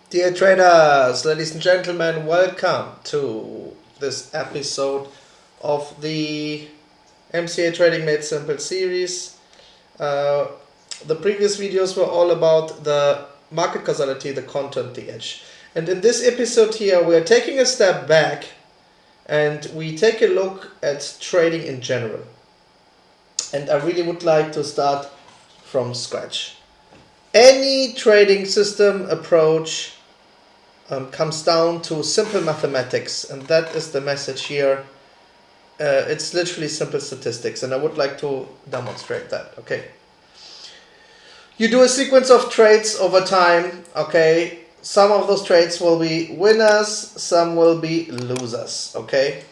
Dear traders, ladies and gentlemen, welcome to this episode of the MCA Trading Made Simple series. The previous videos were all about the market causality, the content, the edge. And in this episode here, we are taking a step back and we take a look at trading in general. And I really would like to start from scratch. Any trading system approach comes down to simple mathematics, and that is the message here. It's literally simple statistics, and I would like to demonstrate that. Okay, you do a sequence of trades over time. Okay, some of those trades will be winners, some will be losers. Okay,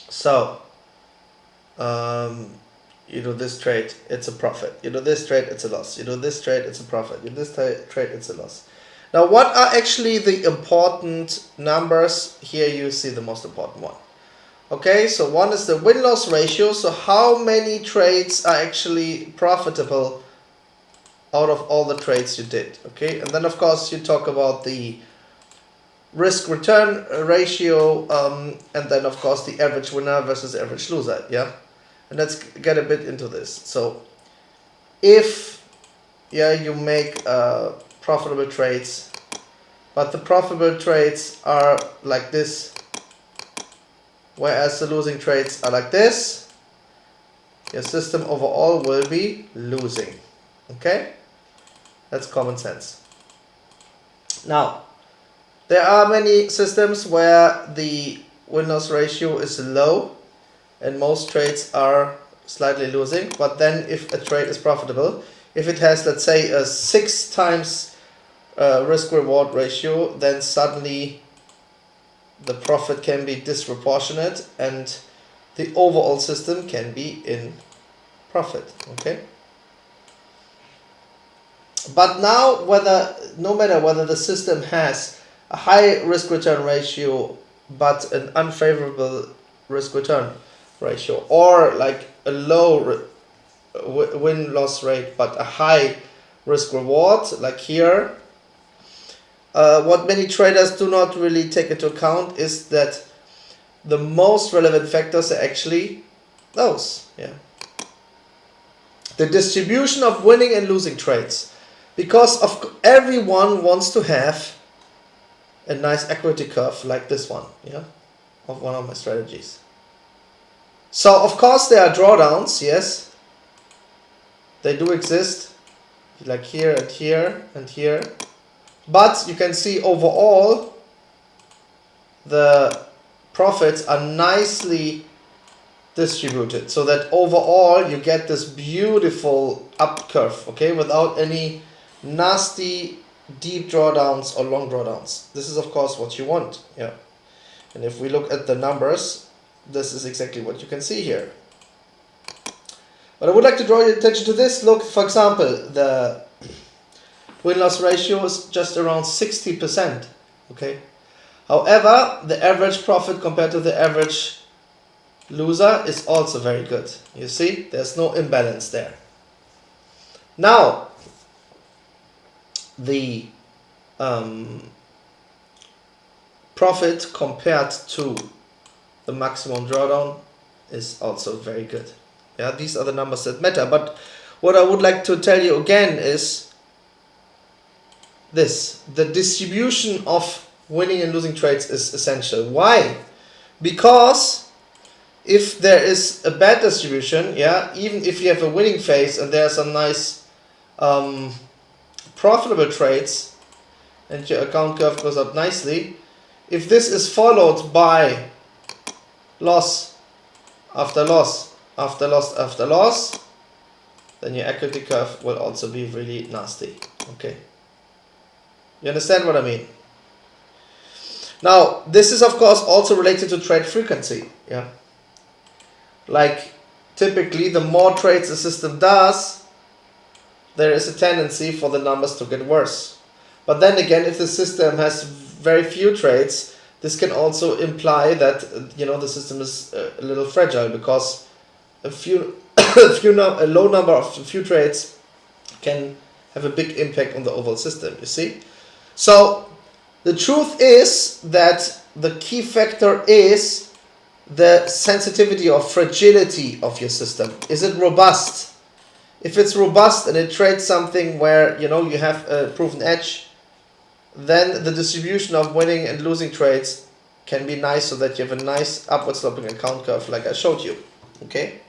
so you do this trade, it's a profit. You do this trade, it's a loss. You do this trade, it's a profit. You do this trade, it's a loss. Now, what are actually the important numbers? Here you see the most important one. Okay, so one is the win-loss ratio. So how many trades are actually profitable out of all the trades you did? Okay, and then of course you talk about the risk-return ratio, and then of course the average winner versus average loser. Yeah, and let's get a bit into this. So if you make profitable trades, but the profitable trades are like this, whereas the losing trades are like this, your system overall will be losing. Okay, that's common sense. Now, there are many systems where the win-loss ratio is low and most trades are slightly losing, but then if a trade is profitable, if it has, let's say, a 6 times risk-reward ratio, then suddenly the profit can be disproportionate and the overall system can be in profit. Okay. But now, no matter whether the system has a high risk-return ratio but an unfavorable risk-return ratio, or like a low win-loss rate but a high risk-reward, like here, what many traders do not really take into account is that the most relevant factors are actually those. Yeah, the distribution of winning and losing trades, because everyone wants to have a nice equity curve like this one. Yeah, of one of my strategies. So of course there are drawdowns. Yes, they do exist, like here and here and here. But you can see overall the profits are nicely distributed, so that overall you get this beautiful up curve, okay, without any nasty deep drawdowns or long drawdowns. This is of course what you want. Yeah, and if we look at the numbers, this is exactly what you can see here. But I would like to draw your attention to this. Look, for example, the win-loss ratio is just around 60%. Okay. However, the average profit compared to the average loser is also very good. You see, there's no imbalance there. Now, the profit compared to the maximum drawdown is also very good. Yeah, these are the numbers that matter. But what I would like to tell you again is this: the distribution of winning and losing trades is essential. Why? Because if there is a bad distribution, yeah, even if you have a winning phase and there are some nice profitable trades and your account curve goes up nicely, if this is followed by loss after loss after loss after loss, then your equity curve will also be really nasty. Okay. You understand what I mean? Now, this is of course also related to trade frequency. Yeah. Like typically, the more trades the system does, there is a tendency for the numbers to get worse. But then again, if the system has very few trades, this can also imply that the system is a little fragile, because a low number of few trades can have a big impact on the overall system, you see. So the truth is that the key factor is the sensitivity or fragility of your system. Is it robust? If it's robust and it trades something where you have a proven edge, then the distribution of winning and losing trades can be nice, so that you have a nice upward sloping account curve like I showed you. Okay.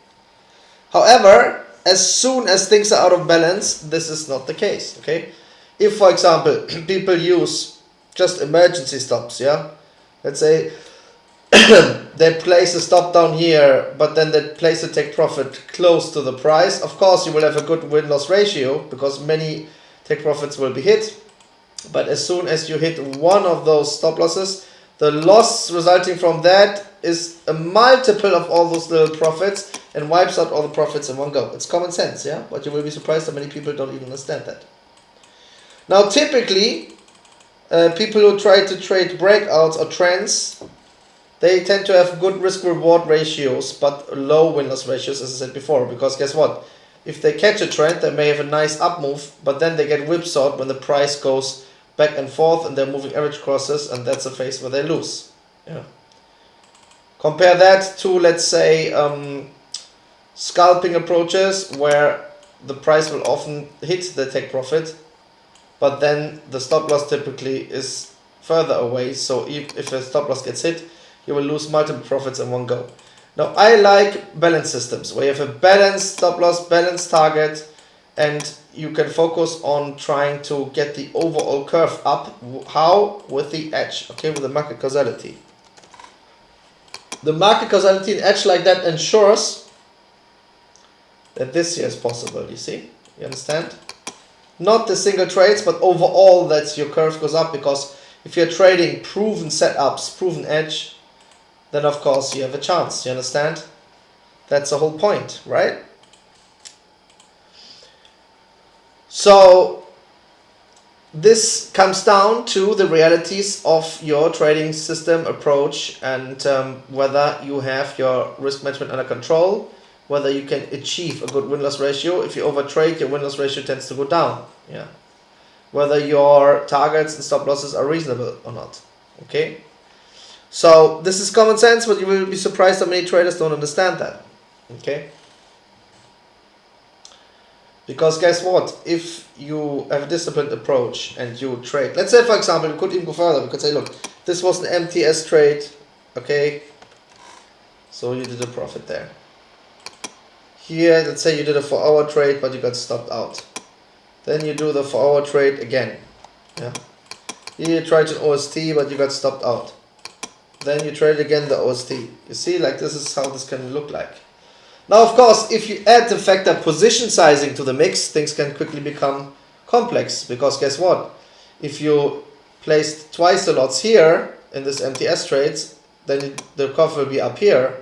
However, as soon as things are out of balance, this is not the case. Okay. If, for example, people use just emergency stops, yeah, let's say they place a stop down here, but then they place a take profit close to the price, of course you will have a good win-loss ratio because many take profits will be hit. But as soon as you hit one of those stop losses, the loss resulting from that is a multiple of all those little profits and wipes out all the profits in one go. It's common sense, yeah? But you will be surprised how many people don't even understand that. Now typically, people who try to trade breakouts or trends, they tend to have good risk-reward ratios but low win-loss ratios, as I said before, because guess what? If they catch a trend, they may have a nice up move, but then they get whipsawed when the price goes back and forth and they're moving average crosses, and that's a phase where they lose. Yeah. Compare that to, let's say, scalping approaches where the price will often hit the take profit, but then the stop loss typically is further away, so if a stop loss gets hit, you will lose multiple profits in one go. Now I like balanced systems where you have a balanced stop loss, balanced target, and you can focus on trying to get the overall curve up. How? With the edge, okay, with the market causality. The market causality and edge like that ensures that this here is possible, you see? You understand? Not the single trades, but overall that your curve goes up, because if you're trading proven setups, proven edge, then of course you have a chance, you understand? That's the whole point, right? So this comes down to the realities of your trading system approach and whether you have your risk management under control, whether you can achieve a good win-loss ratio. If you overtrade, your win-loss ratio tends to go down. Yeah. Whether your targets and stop losses are reasonable or not. Okay. So this is common sense, but you will be surprised how many traders don't understand that. Okay. Because guess what? If you have a disciplined approach and you trade, let's say for example, we could even go further. We could say, look, this was an MTS trade, okay? So you did a profit there. Here, let's say you did a 4-hour trade, but you got stopped out. Then you do the 4-hour trade again. Yeah. Here you tried an OST, but you got stopped out. Then you trade again the OST. You see, like this is how this can look like. Now, of course, if you add the factor position sizing to the mix, things can quickly become complex, because guess what? If you placed twice the lots here in this MTS trades, then the curve will be up here,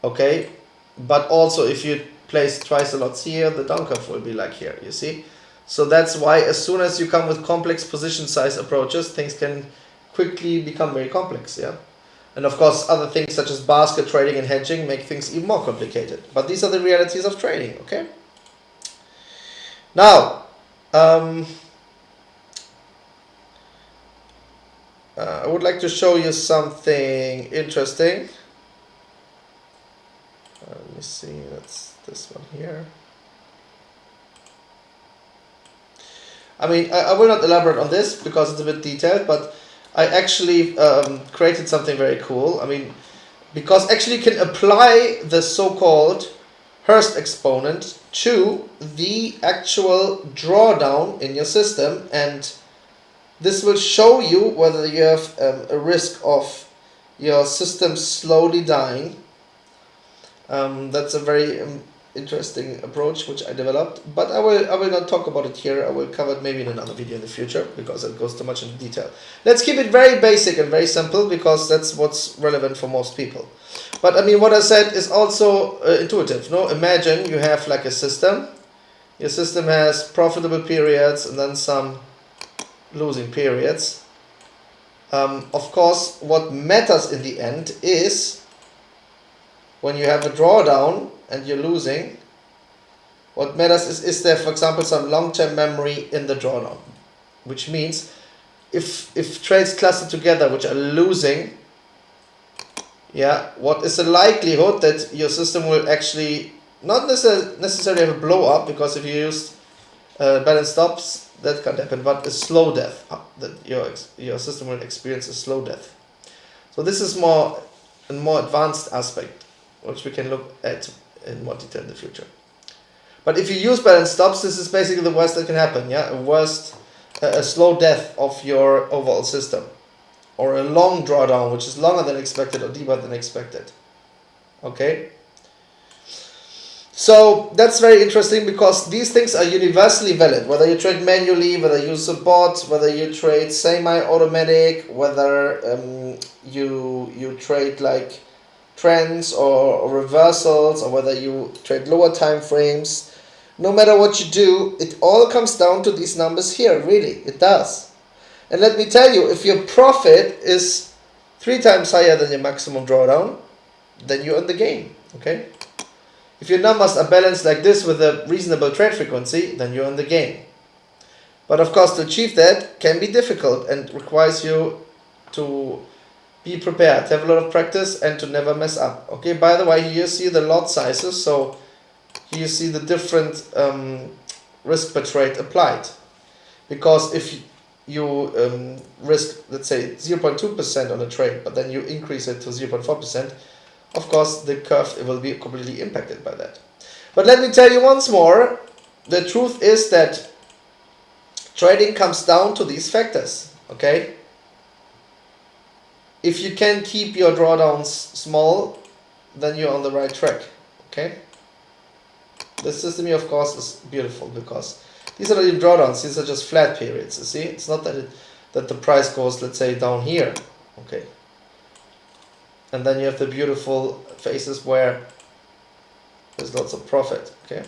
okay? But also if you place twice the lots here, the down curve will be like here, you see? So that's why as soon as you come with complex position size approaches, things can quickly become very complex, yeah? And of course, other things such as basket trading and hedging make things even more complicated. But these are the realities of trading, okay? Now, I would like to show you something interesting. Let me see, that's this one here. I mean, I will not elaborate on this because it's a bit detailed, but I actually created something very cool. I mean, because actually you can apply the so-called Hurst exponent to the actual drawdown in your system, and this will show you whether you have a risk of your system slowly dying. That's a very interesting approach which I developed, but I will not talk about it here. I will cover it maybe in another video in the future because it goes too much into detail. Let's keep it very basic and very simple because that's what's relevant for most people. But I mean, what I said is also intuitive. No, imagine you have like a system. Your system has profitable periods and then some losing periods. Of course, what matters in the end is when you have a drawdown and you're losing, What matters is there, for example, some long-term memory in the drawdown, which means if trades cluster together which are losing, yeah, what is the likelihood that your system will actually not necessarily have a blow up, because if you use balance stops, that can't happen, but a slow death, that your system will experience a slow death. So this is a more advanced aspect, which we can look at in more detail in the future. But if you use balance stops, this is basically the worst that can happen, yeah, a slow death of your overall system, or a long drawdown, which is longer than expected or deeper than expected. Okay? So that's very interesting, because these things are universally valid, whether you trade manually, whether you use a bot, whether you trade semi-automatic, whether you trade like trends or reversals, or whether you trade lower time frames. No matter what you do, it all comes down to these numbers here, really, it does. And let me tell you, if your profit is 3 times higher than your maximum drawdown, then you're in the game, okay? If your numbers are balanced like this with a reasonable trade frequency, then you're in the game. But of course, to achieve that can be difficult and requires you to be prepared, have a lot of practice, and to never mess up. Okay, by the way, here you see the lot sizes, so here you see the different risk per trade applied. Because if you risk, let's say, 0.2% on a trade, but then you increase it to 0.4%, of course the curve will be completely impacted by that. But let me tell you once more, the truth is that trading comes down to these factors, okay? If you can keep your drawdowns small, then you're on the right track, okay? The system here, of course, is beautiful, because these are not even drawdowns, these are just flat periods, you see? It's not that the price goes, let's say, down here, okay? And then you have the beautiful phases where there's lots of profit, okay?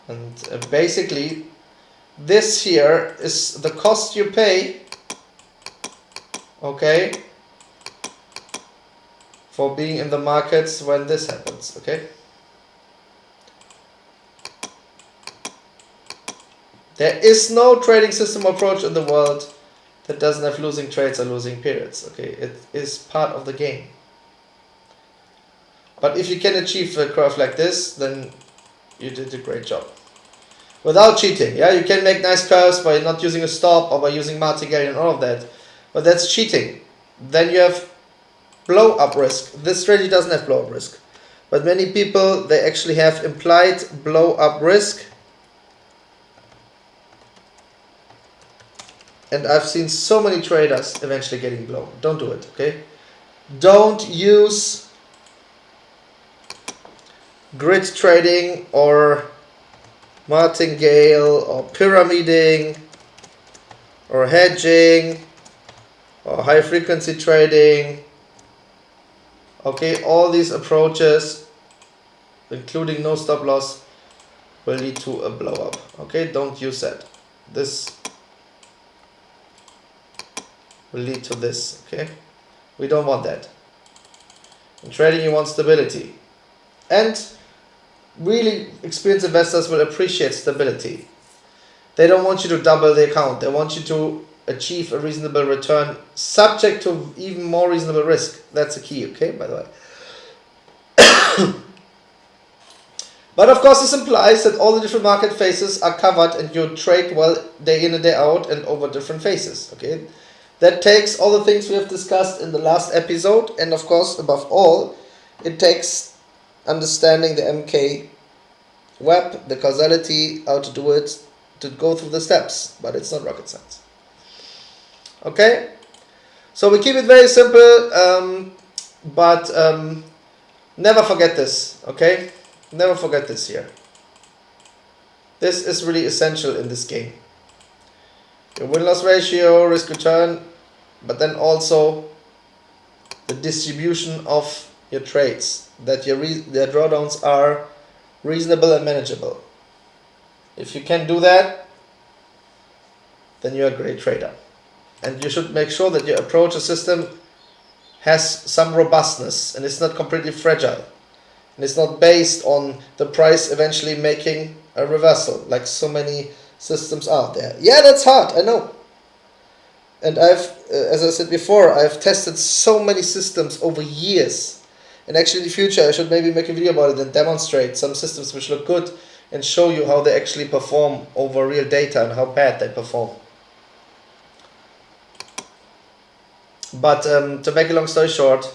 And basically, this here is the cost you pay, okay, for being in the markets when this happens, okay? There is no trading system approach in the world that doesn't have losing trades or losing periods, okay? It is part of the game. But if you can achieve a curve like this, then you did a great job. Without cheating, yeah? You can make nice curves by not using a stop or by using martingale and all of that. But that's cheating. Then you have blow-up risk. This strategy doesn't have blow-up risk. But many people, they actually have implied blow-up risk. And I've seen so many traders eventually getting blown. Don't do it, okay? Don't use grid trading or martingale or pyramiding or hedging or high frequency trading. Okay, all these approaches, including no stop loss, will lead to a blow up. Okay, don't use that. This will lead to this, okay? We don't want that. In trading, you want stability. And really experienced investors will appreciate stability. They don't want you to double the account. They want you to achieve a reasonable return subject to even more reasonable risk. That's the key, okay, by the way. But of course, this implies that all the different market phases are covered and you trade well day in and day out and over different phases, okay? That takes all the things we have discussed in the last episode, and of course, above all, it takes understanding the MK web, the causality, how to do it, to go through the steps, but it's not rocket science. Okay? So we keep it very simple, but never forget this, okay? Never forget this here. This is really essential in this game. Your win-loss ratio, risk return, but then also the distribution of your trades, that your drawdowns are reasonable and manageable. If you can do that, then you're a great trader. And you should make sure that your approach or system has some robustness and it's not completely fragile. And it's not based on the price eventually making a reversal, like so many systems out there. Yeah, that's hard, I know. And as I said before, I've tested so many systems over years. And actually in the future I should maybe make a video about it and demonstrate some systems which look good and show you how they actually perform over real data and how bad they perform. But to make a long story short,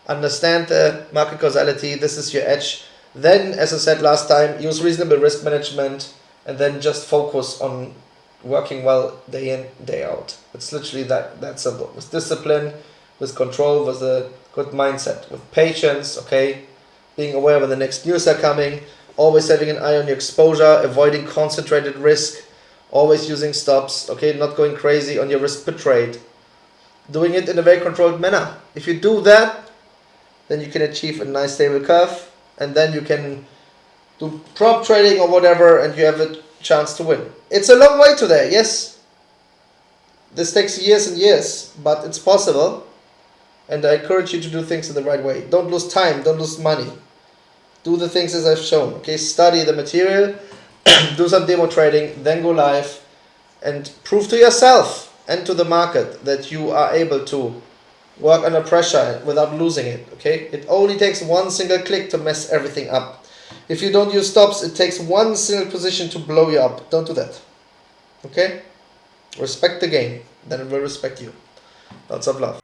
understand the market causality, this is your edge. Then, as I said last time, use reasonable risk management and then just focus on working well day in, day out. It's literally that simple. With discipline, with control, with a good mindset, with patience, okay? Being aware when the next news are coming, always having an eye on your exposure, avoiding concentrated risk, always using stops, okay? Not going crazy on your risk per trade. Doing it in a very controlled manner. If you do that, then you can achieve a nice stable curve, and then you can do prop trading or whatever, and you have a chance to win. It's a long way today, yes. This takes years and years, but it's possible, and I encourage you to do things in the right way. Don't lose time, don't lose money. Do the things as I've shown, okay? Study the material, do some demo trading, then go live, and prove to yourself and to the market that you are able to work under pressure without losing it, okay? It only takes one single click to mess everything up. If you don't use stops, it takes one single position to blow you up. Don't do that, okay? Respect the game, then it will respect you. Lots of love.